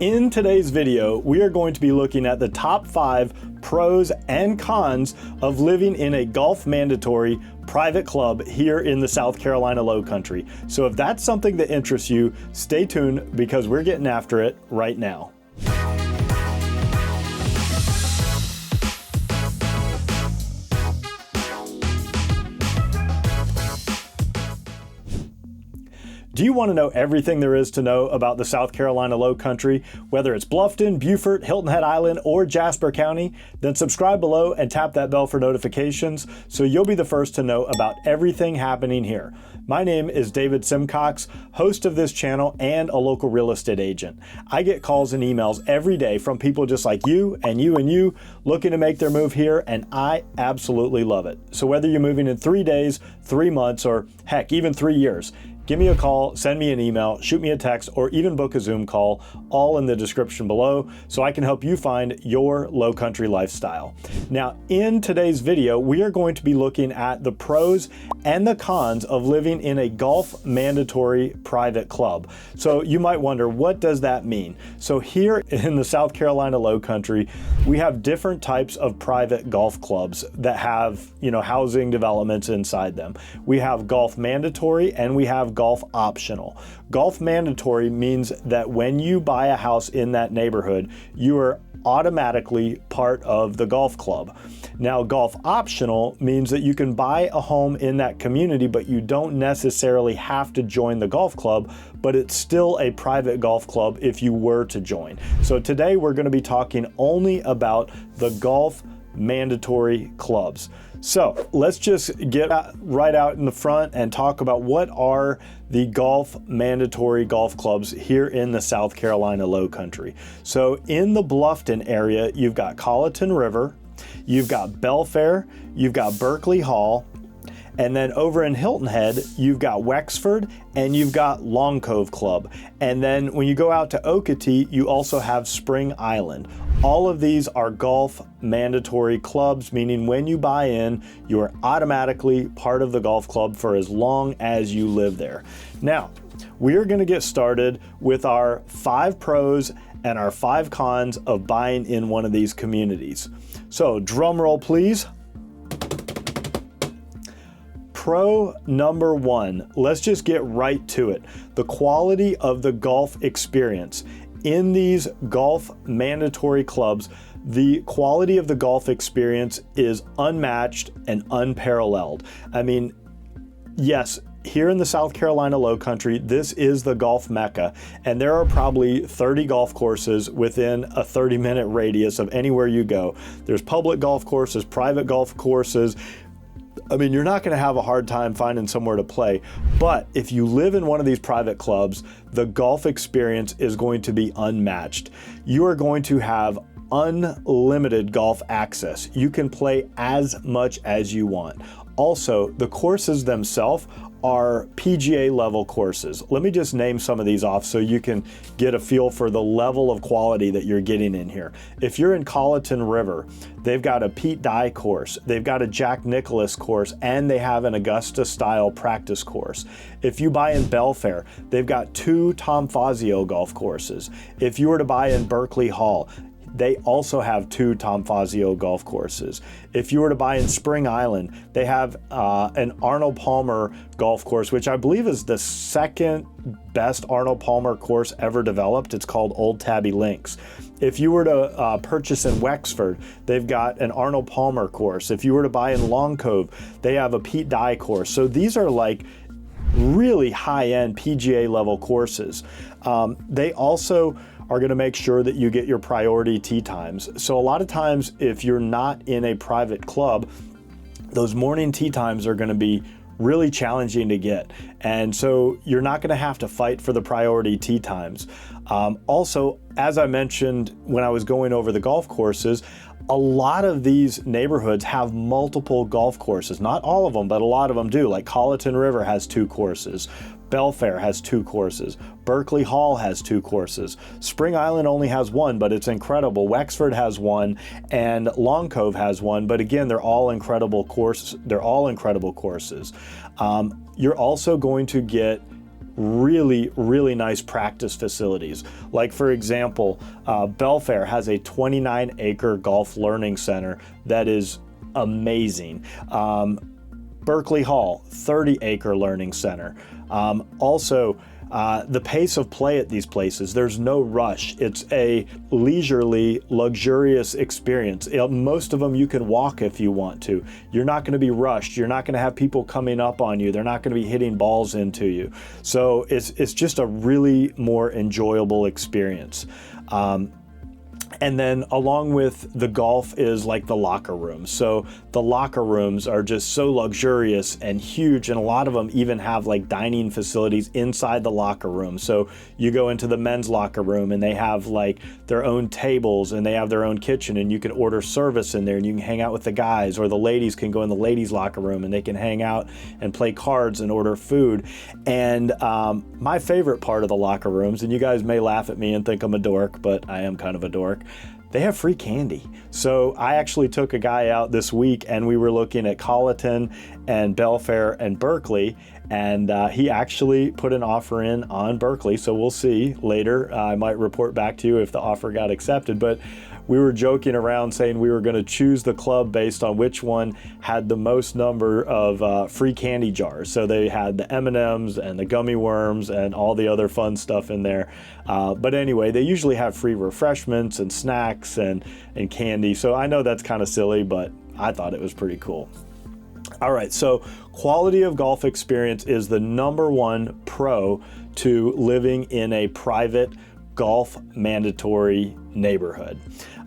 In today's video, we are going to be looking at the top 5 pros and cons of living in a golf mandatory private club here in the South Carolina Lowcountry. So if that's something that interests you, stay tuned because we're getting after it right now. Do you want to know everything there is to know about the South Carolina Lowcountry, whether it's Bluffton, Beaufort, Hilton Head Island, or Jasper County? Then subscribe below and tap that bell for notifications so you'll be the first to know about everything happening here. My name is David Simcox, host of this channel and a local real estate agent. I get calls and emails every day from people just like you and you looking to make their move here, and I absolutely love it. So whether you're moving in 3 days, 3 months, or heck, even 3 years, give me a call, send me an email, shoot me a text, or even book a Zoom call, all in the description below, so I can help you find your Lowcountry lifestyle. Now, in today's video, we are going to be looking at the pros and the cons of living in a golf mandatory private club. So you might wonder, what does that mean? So here in the South Carolina Lowcountry, we have different types of private golf clubs that have, housing developments inside them. We have golf mandatory and we have golf optional. Golf mandatory means that when you buy a house in that neighborhood, you are automatically part of the golf club. Now, golf optional means that you can buy a home in that community, but you don't necessarily have to join the golf club, but it's still a private golf club if you were to join. So today we're going to be talking only about the golf mandatory clubs. So let's just get right out in the front and talk about what are the golf mandatory golf clubs here in the South Carolina Lowcountry. So in the Bluffton area, you've got Colleton River, you've got Belfair, you've got Berkeley Hall, and then over in Hilton Head, you've got Wexford and you've got Long Cove Club. And then when you go out to Okatee, you also have Spring Island. All of these are golf mandatory clubs, meaning when you buy in, you are automatically part of the golf club for as long as you live there. Now, we are going to get started with our 5 pros and our 5 cons of buying in one of these communities. So drum roll, please. Pro number 1, let's just get right to it. The quality of the golf experience. In these golf mandatory clubs, the quality of the golf experience is unmatched and unparalleled. I mean, yes, here in the South Carolina Lowcountry, this is the golf mecca, and there are probably 30 golf courses within a 30-minute radius of anywhere you go. There's public golf courses, private golf courses. I mean, you're not going to have a hard time finding somewhere to play, but if you live in one of these private clubs, the golf experience is going to be unmatched. You are going to have unlimited golf access. You can play as much as you want. Also, the courses themselves are PGA level courses. Let me just name some of these off so you can get a feel for the level of quality that you're getting in here. If you're in Colleton River, they've got a Pete Dye course, they've got a Jack Nicklaus course, and they have an Augusta style practice course. If you buy in Belfair, they've got 2 Tom Fazio golf courses. If you were to buy in Berkeley Hall, they also have 2 Tom Fazio golf courses. If you were to buy in Spring Island, they have an Arnold Palmer golf course, which I believe is the second best Arnold Palmer course ever developed. It's called Old Tabby Links. If you were to purchase in Wexford, they've got an Arnold Palmer course. If you were to buy in Long Cove, they have a Pete Dye course. So these are like really high-end PGA level courses. They also are going to make sure that you get your priority tee times. So a lot of times, if you're not in a private club, those morning tee times are going to be really challenging to get. And so you're not going to have to fight for the priority tee times. Also, as I mentioned when I was going over the golf courses, a lot of these neighborhoods have multiple golf courses. Not all of them, but a lot of them do. Like Colleton River has 2 courses. Belfair has 2 courses. Berkeley Hall has 2 courses. Spring Island only has 1, but it's incredible. Wexford has 1, and Long Cove has 1. But again, they're all incredible courses. You're also going to get really, really nice practice facilities. Like for example, Belfair has a 29-acre golf learning center that is amazing. Berkeley Hall, 30-acre learning center. Also, the pace of play at these places, there's no rush. It's a leisurely, luxurious experience. Most of them you can walk if you want to. You're not going to be rushed. You're not going to have people coming up on you. They're not going to be hitting balls into you. So it's just a really more enjoyable experience. And then along with the golf is like the locker rooms. So the locker rooms are just so luxurious and huge, and a lot of them even have like dining facilities inside the locker room. So you go into the men's locker room and they have like their own tables and they have their own kitchen, and you can order service in there and you can hang out with the guys, or the ladies can go in the ladies' locker room and they can hang out and play cards and order food. And my favorite part of the locker rooms, and you guys may laugh at me and think I'm a dork, but I am kind of a dork, they have free candy. So I actually took a guy out this week and we were looking at Colleton and Belfair and Berkeley, and he actually put an offer in on Berkeley. So we'll see later. I might report back to you if the offer got accepted, but we were joking around saying we were going to choose the club based on which one had the most number of free candy jars. So they had the M&Ms and the gummy worms and all the other fun stuff in there. But anyway, they usually have free refreshments and snacks and candy. So I know that's kind of silly, but I thought it was pretty cool. All right, so quality of golf experience is the number one pro to living in a private golf mandatory neighborhood.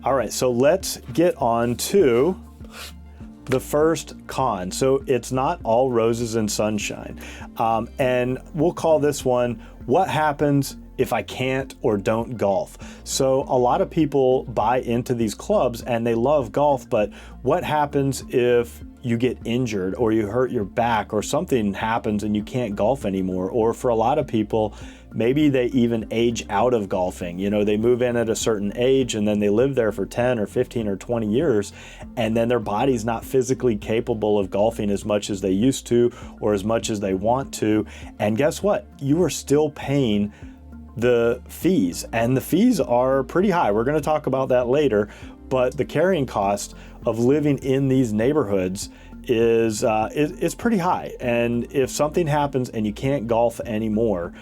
All right, so let's get on to the first con. So it's not all roses and sunshine. And we'll call this one, what happens if I can't or don't golf? So a lot of people buy into these clubs and they love golf, but what happens if you get injured or you hurt your back or something happens and you can't golf anymore? Or for a lot of people, maybe they even age out of golfing. You know, they move in at a certain age and then they live there for 10 or 15 or 20 years, and then their body's not physically capable of golfing as much as they used to or as much as they want to. And guess what? You are still paying the fees, and the fees are pretty high. We're going to talk about that later, but the carrying cost of living in these neighborhoods is pretty high. And if something happens and you can't golf anymore,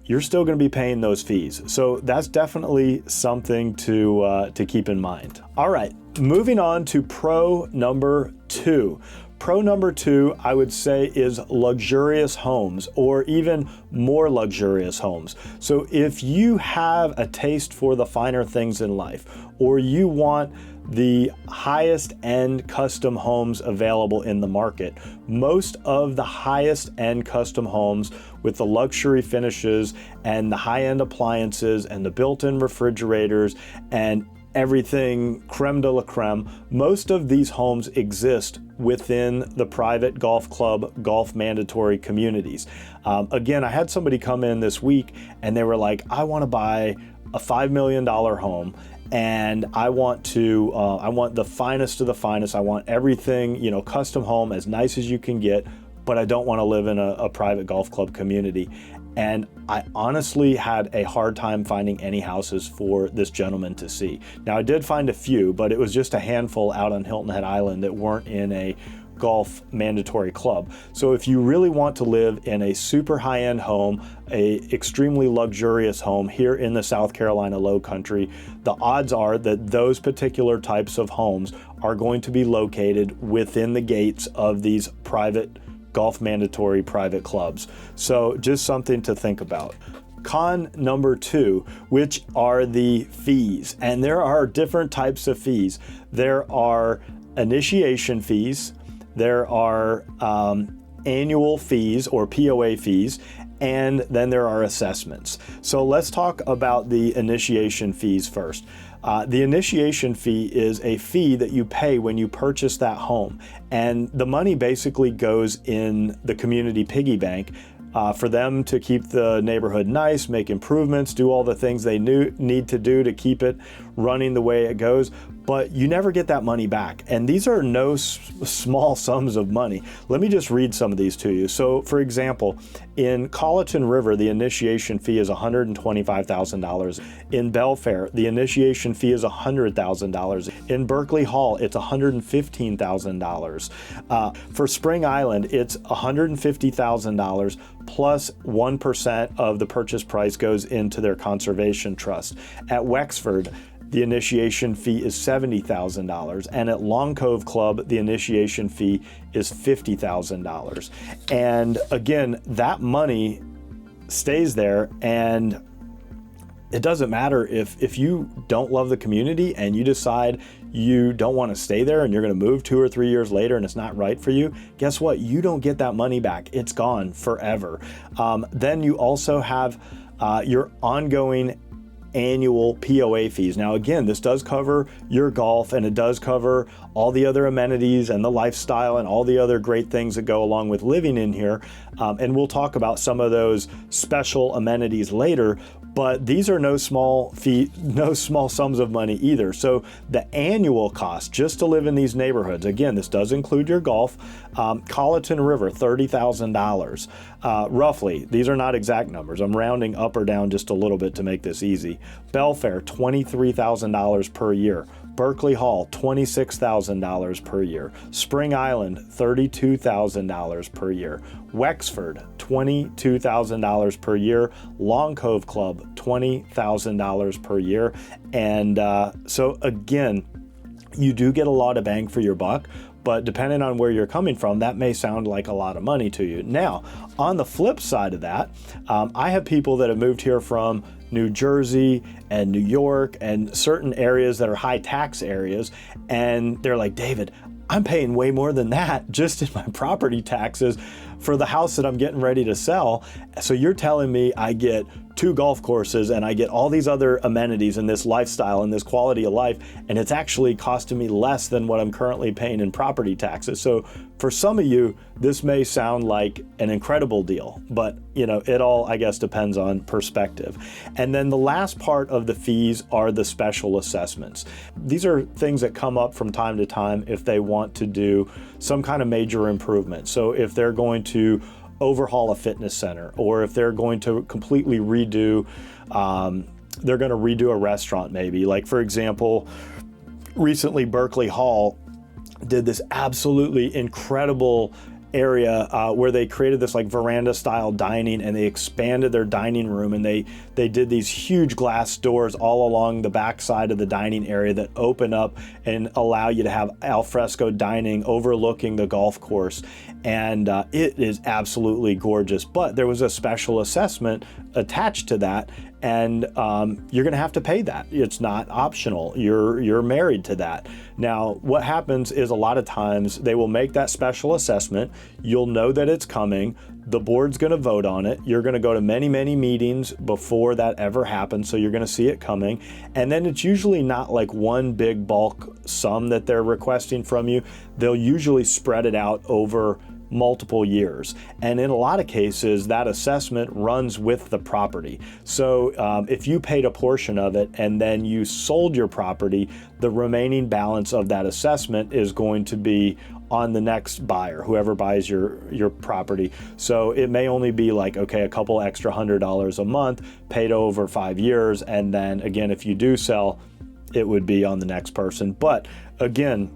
you're still going to be paying those fees. So that's definitely something to keep in mind. All right, moving on to pro number two. Pro number two, I would say, is luxurious homes, or even more luxurious homes. So if you have a taste for the finer things in life, or you want the highest end custom homes available in the market, most of the highest end custom homes with the luxury finishes and the high-end appliances and the built-in refrigerators and everything creme de la creme, most of these homes exist within the private golf club, golf mandatory communities. Again, I had somebody come in this week and they were like, I want to buy a $5 million home, and I want the finest of the finest. I want everything, you know, custom home, as nice as you can get, but I don't want to live in a private golf club community. And I honestly had a hard time finding any houses for this gentleman to see. Now, I did find a few, but it was just a handful out on Hilton Head Island that weren't in a golf mandatory club. So if you really want to live in a super high-end home, a extremely luxurious home here in the South Carolina Lowcountry, the odds are that those particular types of homes are going to be located within the gates of these private golf mandatory private clubs. So just something to think about. Con number two, which are the fees. And there are different types of fees. There are initiation fees, there are annual fees or POA fees, and then there are assessments. So let's talk about the initiation fees first. The initiation fee is a fee that you pay when you purchase that home, and the money basically goes in the community piggy bank for them to keep the neighborhood nice, make improvements, do all the things they need to do to keep it running the way it goes, but you never get that money back. And these are no small sums of money. Let me just read some of these to you. So for example, in Colleton River, the initiation fee is $125,000. In Belfair, the initiation fee is $100,000. In Berkeley Hall, it's $115,000. For Spring Island, it's $150,000 plus 1% of the purchase price goes into their conservation trust. At Wexford, the initiation fee is $70,000, and at Long Cove Club, the initiation fee is $50,000. And again, that money stays there, and it doesn't matter if you don't love the community and you decide you don't want to stay there and you're going to move 2 or 3 years later and it's not right for you. Guess what? You don't get that money back. It's gone forever. Then you also have your ongoing annual POA fees. Now again, this does cover your golf, and it does cover all the other amenities and the lifestyle and all the other great things that go along with living in here. And we'll talk about some of those special amenities later, but these are no small sums of money either. So the annual cost just to live in these neighborhoods, again, this does include your golf. Colleton River, $30,000 roughly. These are not exact numbers. I'm rounding up or down just a little bit to make this easy. Belfair, $23,000 per year. Berkeley Hall, $26,000 per year. Spring Island, $32,000 per year. Wexford, $22,000 per year. Long Cove Club, $20,000 per year. And so again, you do get a lot of bang for your buck, but depending on where you're coming from, that may sound like a lot of money to you. Now, on the flip side of that, I have people that have moved here from New Jersey and New York and certain areas that are high tax areas, and they're like, David, I'm paying way more than that just in my property taxes for the house that I'm getting ready to sell. So you're telling me I get 2 golf courses and I get all these other amenities and this lifestyle and this quality of life, and it's actually costing me less than what I'm currently paying in property taxes. So for some of you, this may sound like an incredible deal, but it all, I guess, depends on perspective. And then the last part of the fees are the special assessments. These are things that come up from time to time if they want to do some kind of major improvement. So if they're going to overhaul a fitness center, or if they're going to completely redo, they're going to redo a restaurant maybe. Like for example, recently Berkeley Hall did this absolutely incredible area where they created this like veranda style dining, and they expanded their dining room, and they did these huge glass doors all along the back side of the dining area that open up and allow you to have al fresco dining overlooking the golf course. And it is absolutely gorgeous, but there was a special assessment attached to that, and you're gonna have to pay that. It's not optional. You're married to that. Now, what happens is a lot of times they will make that special assessment. You'll know that it's coming. The board's gonna vote on it. You're gonna go to many, many meetings before that ever happens, so you're gonna see it coming. And then it's usually not like one big bulk sum that they're requesting from you. They'll usually spread it out over multiple years. And in a lot of cases, that assessment runs with the property. So if you paid a portion of it and then you sold your property, the remaining balance of that assessment is going to be on the next buyer, whoever buys your property. So it may only be like, okay, a couple extra $100 a month paid over 5 years. And then again, if you do sell, it would be on the next person. But again,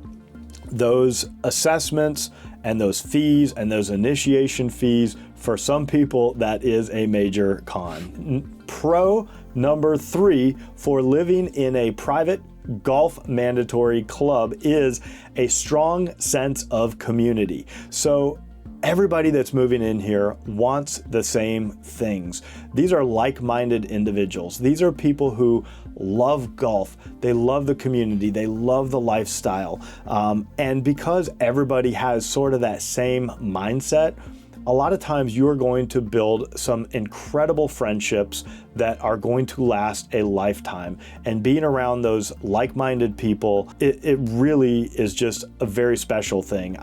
those assessments and those fees and those initiation fees, for some people, that is a major con. Pro number 3 for living in a private golf mandatory club is a strong sense of community. So everybody that's moving in here wants the same things. These are like-minded individuals. These are people who love golf. They love the community. They love the lifestyle. And because everybody has sort of that same mindset, a lot of times you're going to build some incredible friendships that are going to last a lifetime. And being around those like-minded people, it really is just a very special thing.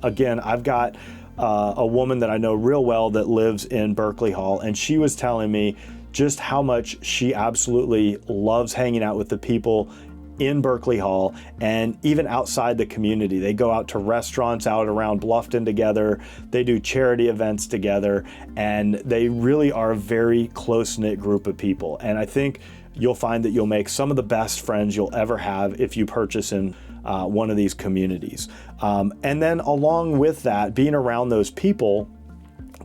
Again, I've got a woman that I know real well that lives in Berkeley Hall, and she was telling me just how much she absolutely loves hanging out with the people in Berkeley Hall and even outside the community. They go out to restaurants out around Bluffton together. They do charity events together, and they really are a very close-knit group of people. And I think you'll find that you'll make some of the best friends you'll ever have if you purchase in one of these communities. And then along with that, being around those people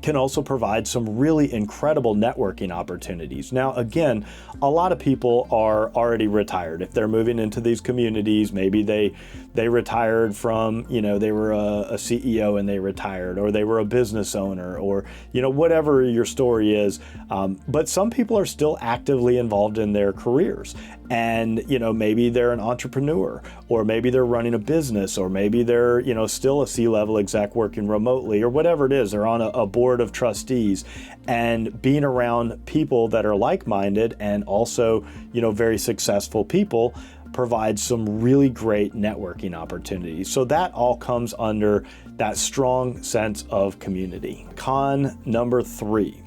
can also provide some really incredible networking opportunities. Now, again, a lot of people are already retired. If they're moving into these communities, maybe they retired from, they were a CEO and they retired, or they were a business owner, or, whatever your story is. But some people are still actively involved in their careers. And, maybe they're an entrepreneur, or maybe they're running a business, or maybe they're, still a C-level exec working remotely, or whatever it is. They're on a board of trustees, and being around people that are like-minded and also, very successful people provides some really great networking opportunities. So that all comes under that strong sense of community. Con number 3.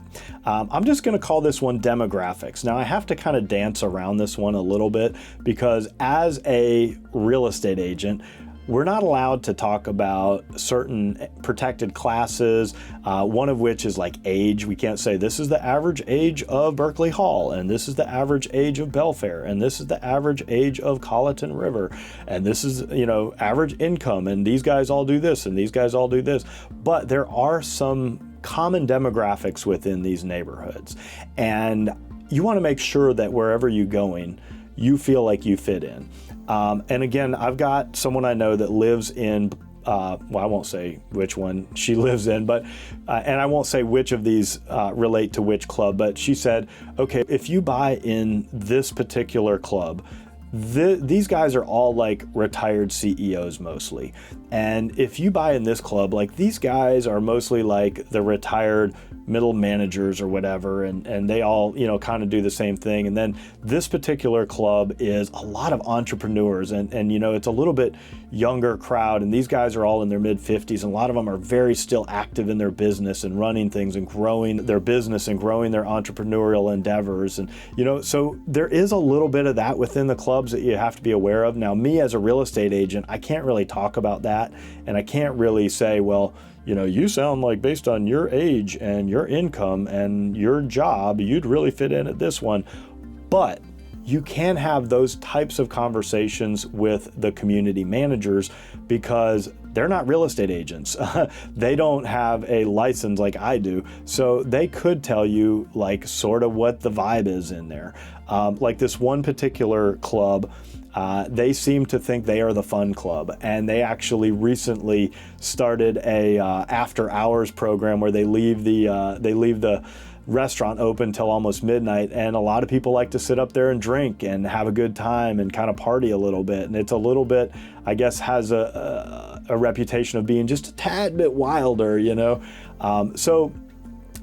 I'm just going to call this one demographics. Now, I have to kind of dance around this one a little bit because as a real estate agent, we're not allowed to talk about certain protected classes, one of which is like age. We can't say this is the average age of Berkeley Hall, and this is the average age of Belfair, and this is the average age of Colleton River, and this is, average income, and these guys all do this, and these guys all do this. But there are some common demographics within these neighborhoods, and you want to make sure that wherever you're going, you feel like you fit in. And again, I've got someone I know that lives in, I won't say which one she lives in, but, and I won't say which of these relate to which club, but she said, okay, if you buy in this particular club, these guys are all like retired CEOs mostly. And if you buy in this club, like these guys are mostly like the retired middle managers or whatever, and they all, kind of do the same thing. And then this particular club is a lot of entrepreneurs, and it's a little bit younger crowd, and these guys are all in their mid-50s, and a lot of them are very still active in their business and running things and growing their business and growing their entrepreneurial endeavors. And, so there is a little bit of that within the clubs that you have to be aware of. Now, me as a real estate agent, I can't really talk about that, and I can't really say, well, you sound like based on your age and your income and your job, you'd really fit in at this one. But you can have those types of conversations with the community managers because they're not real estate agents. They don't have a license like I do. So they could tell you like sort of what the vibe is in there. Like this one particular club, they seem to think they are the fun club, and they actually recently started a after hours program where they leave the restaurant open till almost midnight, and a lot of people like to sit up there and drink and have a good time and kind of party a little bit. And it's a little bit, I guess, has a reputation of being just a tad bit wilder, so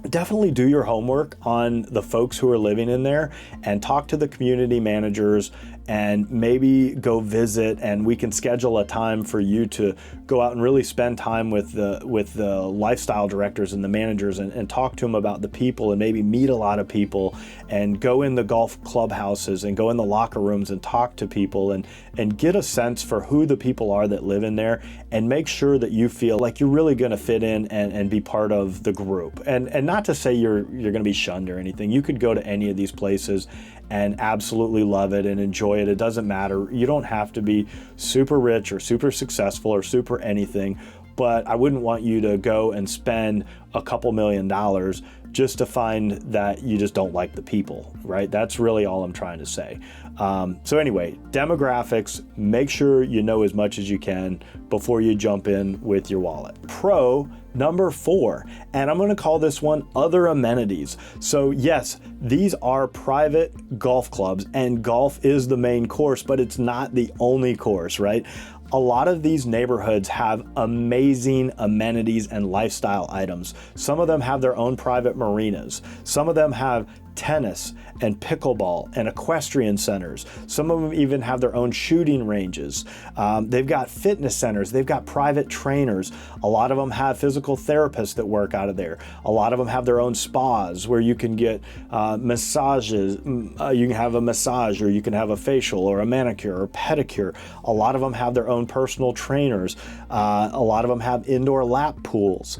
definitely do your homework on the folks who are living in there and talk to the community managers, and maybe go visit, and we can schedule a time for you to go out and really spend time with the lifestyle directors and the managers and talk to them about the people, and maybe meet a lot of people and go in the golf clubhouses and go in the locker rooms and talk to people and get a sense for who the people are that live in there, and make sure that you feel like you're really going to fit in and be part of the group. And not to say you're going to be shunned or anything. You could go to any of these places and absolutely love it and enjoy it. It doesn't matter. You don't have to be super rich or super successful or super anything, but I wouldn't want you to go and spend a couple $1 million just to find that you just don't like the people, right? That's really all I'm trying to say. So anyway, demographics, make sure you know as much as you can before you jump in with your wallet. Pro number 4, and I'm going to call this one other amenities. So yes, these are private golf clubs, and golf is the main course, but it's not the only course, right? A lot of these neighborhoods have amazing amenities and lifestyle items. Some of them have their own private marinas. Some of them have tennis and pickleball and equestrian centers. Some of them even have their own shooting ranges. They've got fitness centers. They've got private trainers. A lot of them have physical therapists that work out of there. A lot of them have their own spas where you can get massages. You can have a massage, or you can have a facial or a manicure or pedicure. A lot of them have their own personal trainers. A lot of them have indoor lap pools,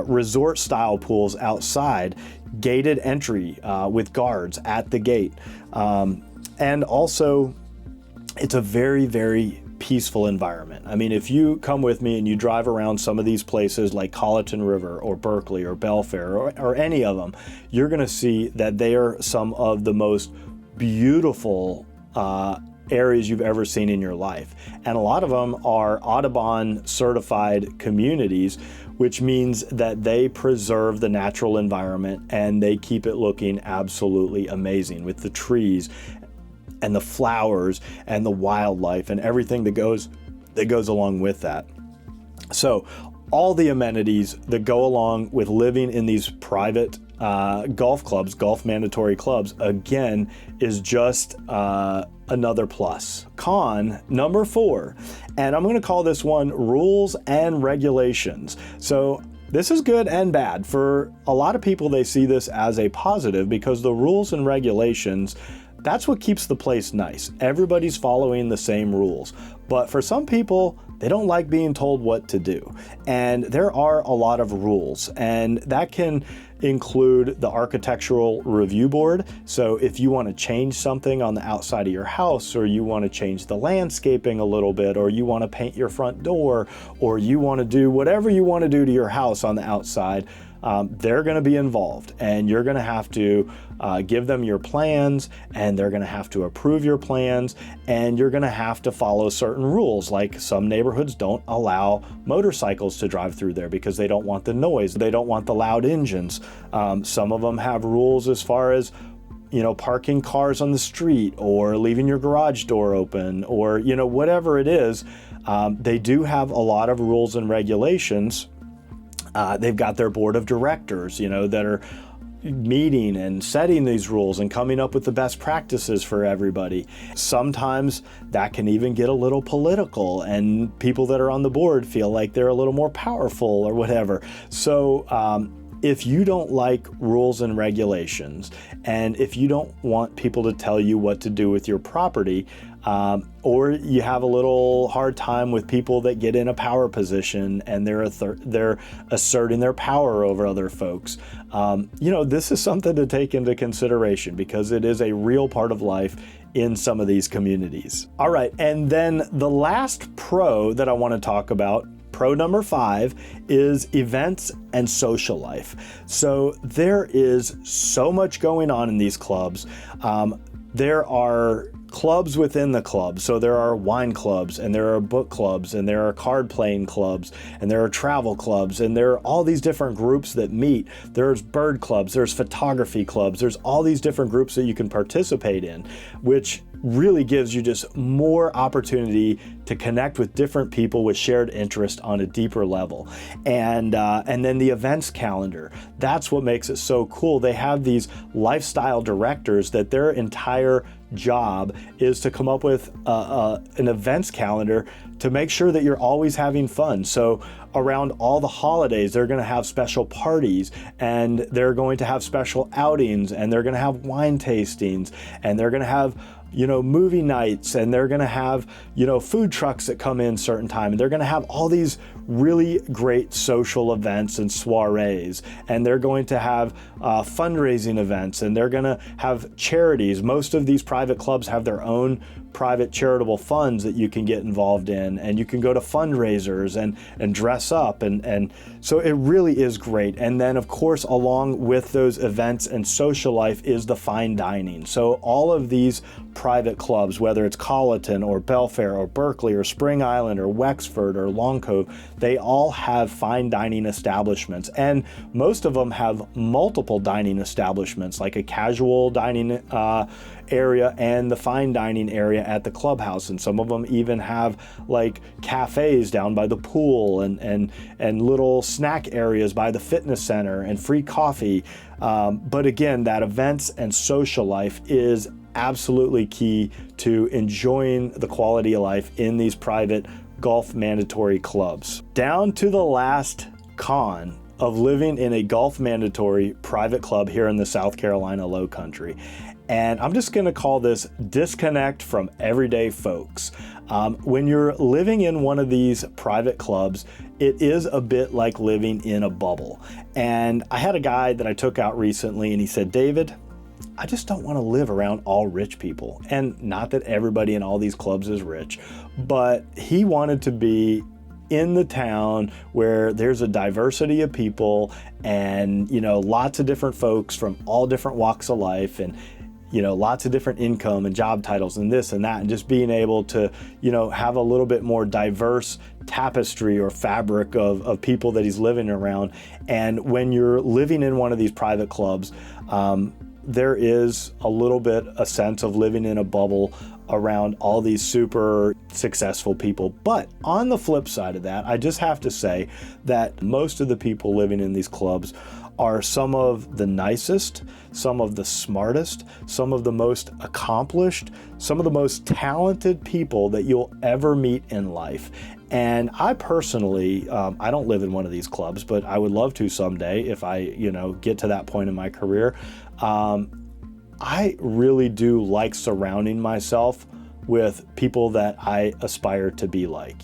resort style pools outside, gated entry with guards at the gate. And also, it's a very, very peaceful environment. I mean, if you come with me and you drive around some of these places like Colleton River or Berkeley or Belfair or any of them, you're going to see that they are some of the most beautiful areas you've ever seen in your life. And a lot of them are Audubon certified communities, which means that they preserve the natural environment and they keep it looking absolutely amazing with the trees and the flowers and the wildlife and everything that goes along with that. So all the amenities that go along with living in these private golf clubs, golf mandatory clubs, again, is just another plus. Con number 4, and I'm going to call this one rules and regulations. So this is good and bad. For a lot of people, they see this as a positive because the rules and regulations, that's what keeps the place nice. Everybody's following the same rules. But for some people, they don't like being told what to do. And there are a lot of rules, and that can include the Architectural Review Board. So if you want to change something on the outside of your house, or you want to change the landscaping a little bit, or you want to paint your front door, or you want to do whatever you want to do to your house on the outside, they're going to be involved, and you're going to have to give them your plans, and they're going to have to approve your plans, and you're going to have to follow certain rules. Like some neighborhoods don't allow motorcycles to drive through there because they don't want the noise, they don't want the loud engines. Some of them have rules as far as, you know, parking cars on the street or leaving your garage door open, or, you know, whatever it is. They do have a lot of rules and regulations. They've got their board of directors, you know, that are meeting and setting these rules and coming up with the best practices for everybody. Sometimes that can even get a little political, and people that are on the board feel like they're a little more powerful or whatever. So if you don't like rules and regulations, and if you don't want people to tell you what to do with your property, or you have a little hard time with people that get in a power position and they're asserting their power over other folks, you know, this is something to take into consideration because it is a real part of life in some of these communities. All right, and then the last pro that I want to talk about, pro number 5, is events and social life. So there is so much going on in these clubs. There are clubs within the club. So there are wine clubs, and there are book clubs, and there are card playing clubs, and there are travel clubs, and there are all these different groups that meet. There's bird clubs, there's photography clubs, there's all these different groups that you can participate in, which really gives you just more opportunity to connect with different people with shared interest on a deeper level. And then the events calendar, that's what makes it so cool. They have these lifestyle directors that their entire job is to come up with an events calendar to make sure that you're always having fun. So around all the holidays, they're going to have special parties, and they're going to have special outings, and they're going to have wine tastings, and they're going to have, you know, movie nights, and they're going to have, you know, food trucks that come in certain time, and they're going to have all these really great social events and soirees, and they're going to have fundraising events, and they're going to have charities. Most of these private clubs have their own private charitable funds that you can get involved in, and you can go to fundraisers and dress up, and so it really is great. And then of course, along with those events and social life is the fine dining. So all of these private clubs, whether it's Colleton or Belfair or Berkeley or Spring Island or Wexford or Long Cove, they all have fine dining establishments, and most of them have multiple dining establishments, like a casual dining area and the fine dining area at the clubhouse. And some of them even have like cafes down by the pool and little snack areas by the fitness center and free coffee. But again, that events and social life is absolutely key to enjoying the quality of life in these private golf mandatory clubs. Down to the last con of living in a golf mandatory private club here in the South Carolina Lowcountry. And I'm just going to call this disconnect from everyday folks. When you're living in one of these private clubs, it is a bit like living in a bubble. And I had a guy that I took out recently and he said, "David, I just don't want to live around all rich people." And not that everybody in all these clubs is rich, but he wanted to be in the town where there's a diversity of people and, lots of different folks from all different walks of life and, lots of different income and job titles and this and that, and just being able to, have a little bit more diverse tapestry or fabric of people that he's living around. And when you're living in one of these private clubs, there is a little bit a sense of living in a bubble around all these super successful people. But on the flip side of that, I just have to say that most of the people living in these clubs are some of the nicest, some of the smartest, some of the most accomplished, some of the most talented people that you'll ever meet in life. And I personally, I don't live in one of these clubs, but I would love to someday if I, get to that point in my career. I really do like surrounding myself with people that I aspire to be like.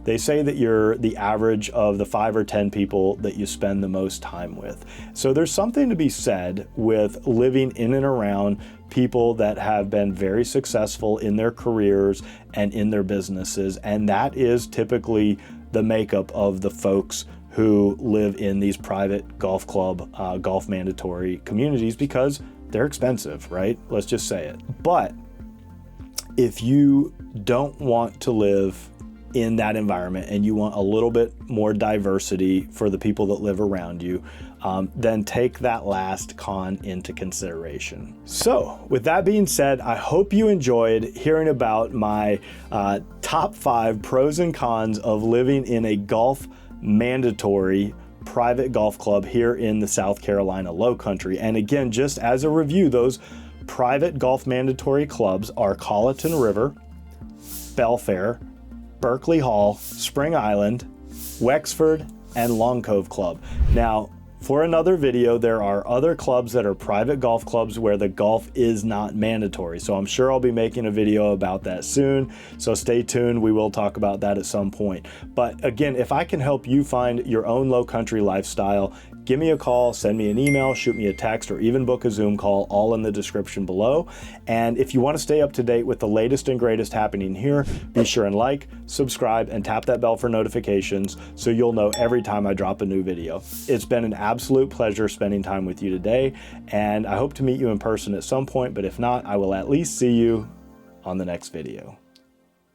They say that you're the average of the 5 or 10 people that you spend the most time with. So there's something to be said with living in and around people that have been very successful in their careers and in their businesses. And that is typically the makeup of the folks who live in these private golf club, golf mandatory communities, because they're expensive, right? Let's just say it. But if you don't want to live in that environment and you want a little bit more diversity for the people that live around you, then take that last con into consideration. So with that being said, I hope you enjoyed hearing about my top 5 pros and cons of living in a golf mandatory private golf club here in the South Carolina Lowcountry. And again, just as a review, those private golf mandatory clubs are Colleton River, Belfair, Berkeley Hall, Spring Island, Wexford, and Long Cove Club. Now, for another video, there are other clubs that are private golf clubs where the golf is not mandatory. So I'm sure I'll be making a video about that soon. So stay tuned. We will talk about that at some point. But again, if I can help you find your own low country lifestyle, give me a call, send me an email, shoot me a text, or even book a Zoom call, all in the description below. And if you want to stay up to date with the latest and greatest happening here, be sure and like, subscribe, and tap that bell for notifications so you'll know every time I drop a new video. It's been an absolute pleasure spending time with you today, and I hope to meet you in person at some point, but if not, I will at least see you on the next video.